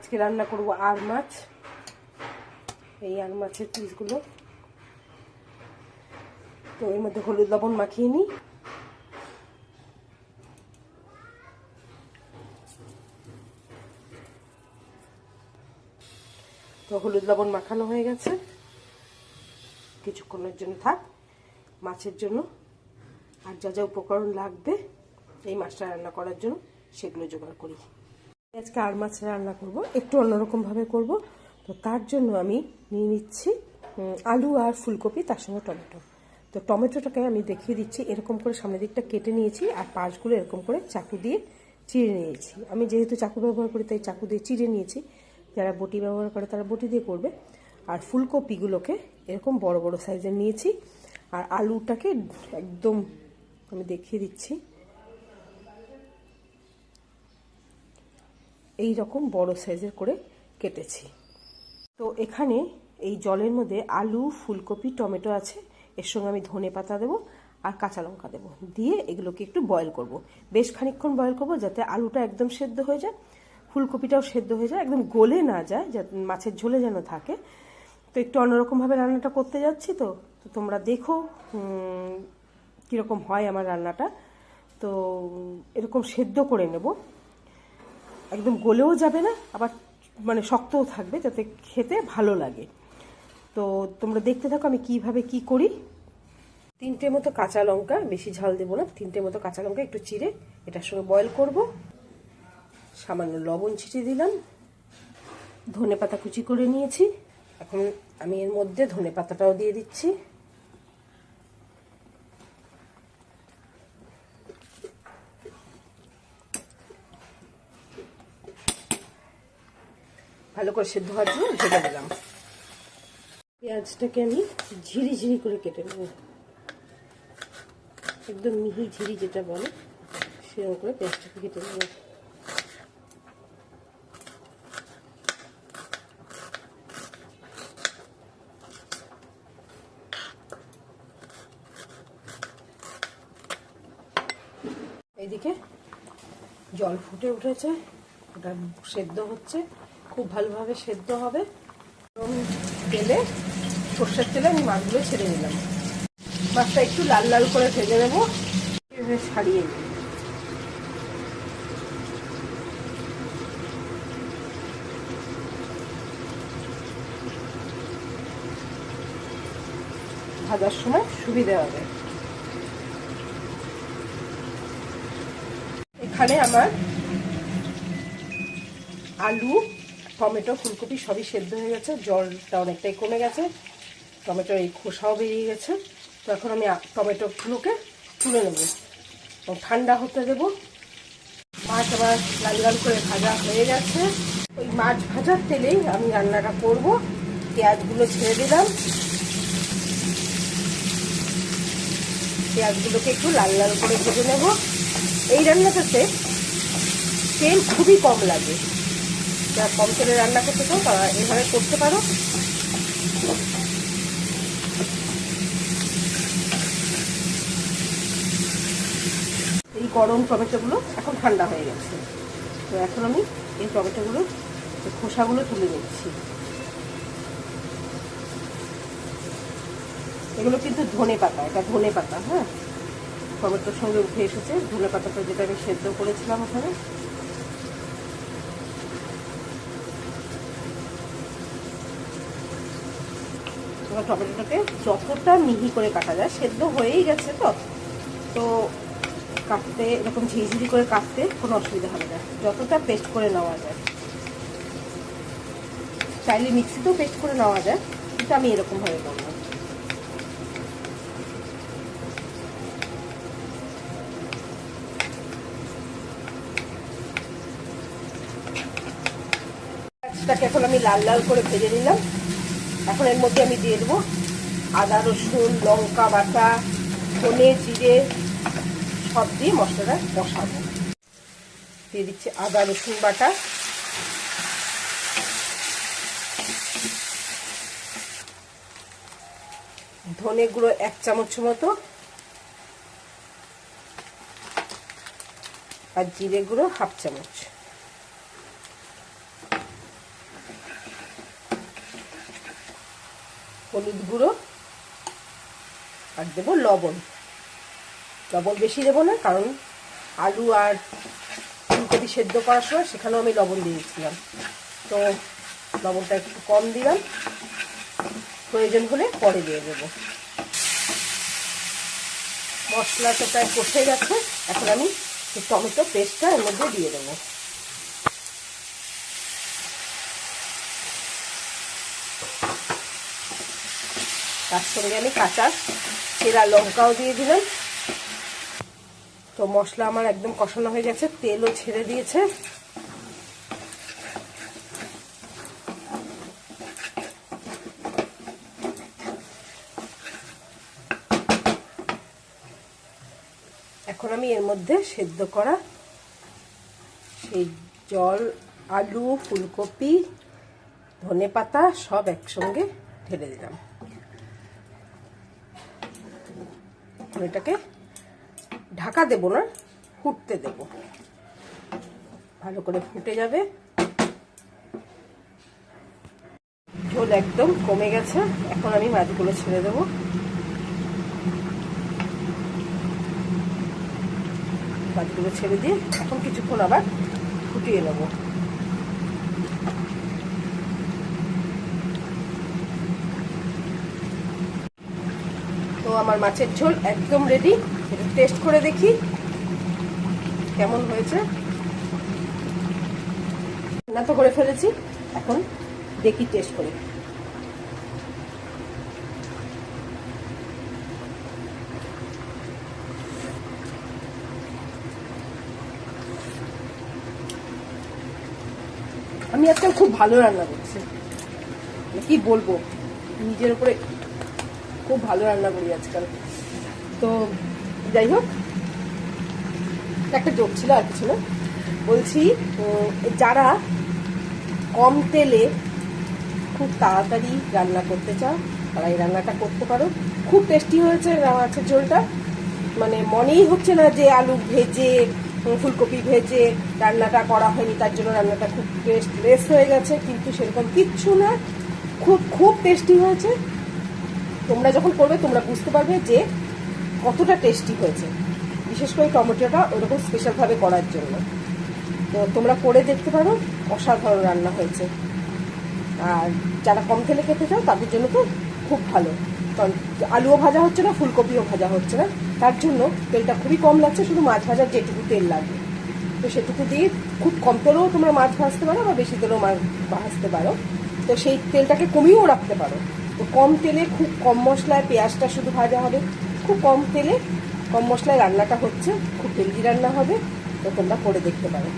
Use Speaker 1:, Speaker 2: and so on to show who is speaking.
Speaker 1: আজকে রান্না করব আর মাছ। এই আর মাছের পিসগুলো তো এর মধ্যে হলুদ লবণ মাখিয়ে নিই। তো হলুদ লবণ মাখানো হয়ে গেছে, কিছুক্ষণের জন্য থাক মাছের জন্য। আর যা যা উপকরণ লাগবে এই মাছটা রান্না করার জন্য সেগুলো জোগাড় করি। আজকে আর মাছ রান্না করব, একটু অন্যরকমভাবে করব। তো তার জন্য আমি নিয়ে নিচ্ছি আলু আর ফুলকপি, তার সঙ্গে টমেটো। তো টমেটোটাকে আমি দেখিয়ে দিচ্ছি, এরকম করে সামনের দিকটা কেটে নিয়েছি আর পাশগুলো এরকম করে চাকু দিয়ে চিড়ে নিয়েছি। আমি যেহেতু চাকু ব্যবহার করি তাই চাকু দিয়ে চিড়ে নিয়েছি, যারা বটি ব্যবহার করে তারা বটি দিয়ে করবে। আর ফুলকপিগুলোকে এরকম বড় বড় সাইজের নিয়েছি। আর আলুটাকে একদম আমি দেখিয়ে দিচ্ছি, এই রকম বড় সাইজের করে কেটেছি। তো এখানে এই জলের মধ্যে আলু, ফুলকপি, টমেটো আছে, এর সঙ্গে আমি ধনে পাতা দেবো আর কাঁচা লঙ্কা দেবো, দিয়ে এগুলোকে একটু বয়েল করব। বেশ খানিকক্ষণ বয়েল করব, যাতে আলুটা একদম সেদ্ধ হয়ে যায়, ফুলকপিটাও সেদ্ধ হয়ে যায়, একদম গলে না যায়, যাতে মাছের ঝোলে যেন থাকে। তো একটু অন্যরকমভাবে রান্নাটা করতে যাচ্ছি। তো তোমরা দেখো কীরকম হয় আমার রান্নাটা। তো এরকম সেদ্ধ করে নেব, একদম গলেও যাবে না, আবার মানে শক্তও থাকবে, যাতে খেতে ভালো লাগে। তো তোমরা দেখতে থাকো আমি কিভাবে কি করি। 3টে মতো কাঁচা লঙ্কা, বেশি ঝাল দেবো না, 3টে মতো কাঁচা লঙ্কা একটু চিড়ে এটার সঙ্গে বয়েল করব। সামান্য লবণ ছিটিয়ে দিলাম, ধনে পাতা কুচি করে নিয়েছি। এখন আমি এর মধ্যে ধনে পাতাটাও দিয়ে দিচ্ছি। ভালো করে সেদ্ধ হওয়ার জন্য ঢেকে দিলাম। পেঁয়াজটাকে আমি ঝিরি ঝিরি করে কেটে নেব, একদম মিহি ঝিরি যেটা বলে সেরকম করে পেঁয়াজটাকে কেটে নেব। এইদিকে জল ফুটে উঠেছে, ওটা সেদ্ধ হচ্ছে, খুব ভালোভাবে সেদ্ধ হবে। তেলে, সর্ষের তেলে আমি মাছগুলো ছেড়ে দিলাম। মাছটা একটু লাল লাল করে ভেজে নেবো, ছাড়িয়ে নেব। ভাজার সময় সুবিধা হবে। এখানে আমার আলু, টমেটো, ফুলকপি সবই সেদ্ধ হয়ে গেছে, জলটা অনেকটাই কমে গেছে, টমেটোর এই খোসাও বেরিয়ে গেছে। তো এখন আমি টমেটোগুলোকে তুলে নেব এবং ঠান্ডা হতে দেব। মাছ আবার লাল লাল করে ভাজা হয়ে গেছে, ওই মাছ ভাজার তেলেই আমি রান্নাটা করব। পেঁয়াজগুলো ছেড়ে দিলাম, পেঁয়াজগুলোকে একটু লাল লাল করে ভেজে নেব। এই রান্নাটাতে তেল খুবই কম লাগে, যারা কম তেলে রান্না করতে চাও তারা এভাবে করতে পারো। এই গরম টমেটোগুলো এখন ঠান্ডা হয়ে গেছে। তো এখন আমি এই টমেটোগুলো খোসাগুলো তুলে নিচ্ছি। এগুলো কিন্তু ধনে পাতা, এটা ধনে পাতা। হ্যাঁ, টমেটোর সঙ্গে উঠে এসেছে ধনে পাতাটা, যেটা আমি সেদ্ধ করেছিলাম ওখানে। টমেটোটাকে যতটা মিহি করে কাটা যায়, সেদ্ধ হয়েই গেছে তো, তো কাটতে এরকম ঝিঝিরি করে কাটতে কোনো অসুবিধা হবে না, যতটা পেস্ট করে নেওয়া যায়। চাইলে মিক্সিতেও পেস্ট করে নেওয়া যায়, কিন্তু আমি এরকমভাবে করবো। মাছটাকে এখন আমি লাল লাল করে ভেজে নিলাম। এখন এর মধ্যে আমি দিয়ে দেবো আদা, রসুন, লঙ্কা বাটা, ধনে, জিরে সব দিয়ে মশলাটা কষাবো। দিয়ে দিচ্ছি আদা রসুন বাটা, ধনে গুঁড়ো 1 চামচ মতো, আর জিরে গুঁড়ো 1/2 চামচ। হলুদ গুঁড়ো, আর দেবো লবণ। লবণ বেশি দেবো না, কারণ আলু আর ফুলকপি সেদ্ধ করার সময় সেখানেও আমি লবণ দিয়েছিলাম, তো লবণটা একটু কম দিলাম, প্রয়োজন হলে পরে দিয়ে দেবো। মশলাটা প্রায় কষে গেছে, এখন আমি টমেটো পেস্টটা এর মধ্যে দিয়ে দেবো। তার সঙ্গে আমি কাঁচা চেরা লঙ্কাও দিয়ে দিলাম। তো মশলা আমার একদম কষানো হয়ে গেছে, তেলও ছেড়ে দিয়েছে। এখন আমি এর মধ্যে সেদ্ধ করা সেই জল, আলু, ফুলকপি, ধনেপাতা সব একসঙ্গে ঢেলে দিলাম। এটাকে ঢাকা দেব না, ফুটতে দেব, ভালো করে ফুটে যাবে। ঝোল একদম কমে গেছে, এখন আমি মাছগুলো ছেড়ে দেবো। মাছগুলো ছেড়ে দিয়ে এখন কিছুক্ষণ আবার ফুটিয়ে নেব। তো আমার মাছের ঝোল একদম রেডি। এটা টেস্ট করে দেখি কেমন হয়েছে। রান্না তো করে ফেলেছি, এখন দেখি টেস্ট করে। আমি আজকাল খুব ভালো রান্না করছি, কি বলবো, নিজের উপরে খুব ভালো রান্না করি আজকাল। তো যাই হোক, একটা জোক ছিল, আর কিছু না। বলছি, যারা কম তেলে খুব তাড়াতাড়ি রান্না করতে চাও তারা এই রান্নাটা করতে পারো। খুব টেস্টি হয়েছে মাছের ঝোলটা, মানে মনেই হচ্ছে না যে আলু ভেজে ফুলকপি ভেজে রান্নাটা করা হয়নি, তার জন্য রান্নাটা খুব টেস্টলেস হয়ে গেছে, কিন্তু সেরকম কিচ্ছু না, খুব খুব টেস্টি হয়েছে। তোমরা যখন করবে তোমরা বুঝতে পারবে যে কতটা টেস্টি হয়েছে, বিশেষ করে টমেটোটা ওরকম স্পেশালভাবে করার জন্য। তো তোমরা করে দেখতে পারো, অসাধারণ রান্না হয়েছে। আর যারা কম তেলে খেতে চাও তাদের জন্য তো খুব ভালো, কারণ আলুও ভাজা হচ্ছে না, ফুলকপিও ভাজা হচ্ছে না, তার জন্য তেলটা খুবই কম লাগছে, শুধু মাছ ভাজার যেটুকু তেল লাগবে তো সেটুকু দিয়ে খুব কম তেলেও তোমরা মাছ ভাজতে পারো, বা বেশি তেলেও মাছ ভাজতে পারো। তো সেই তেলটাকে কমিয়েও রাখতে পারো। তো কম তেলে খুব কম মশলায় পেঁয়াজটা শুধু ভাজা হবে, খুব কম তেলে কম মশলায় রান্নাটা হচ্ছে, খুব হেলদি রান্না হবে। তো তোমরা করে দেখতে পারো।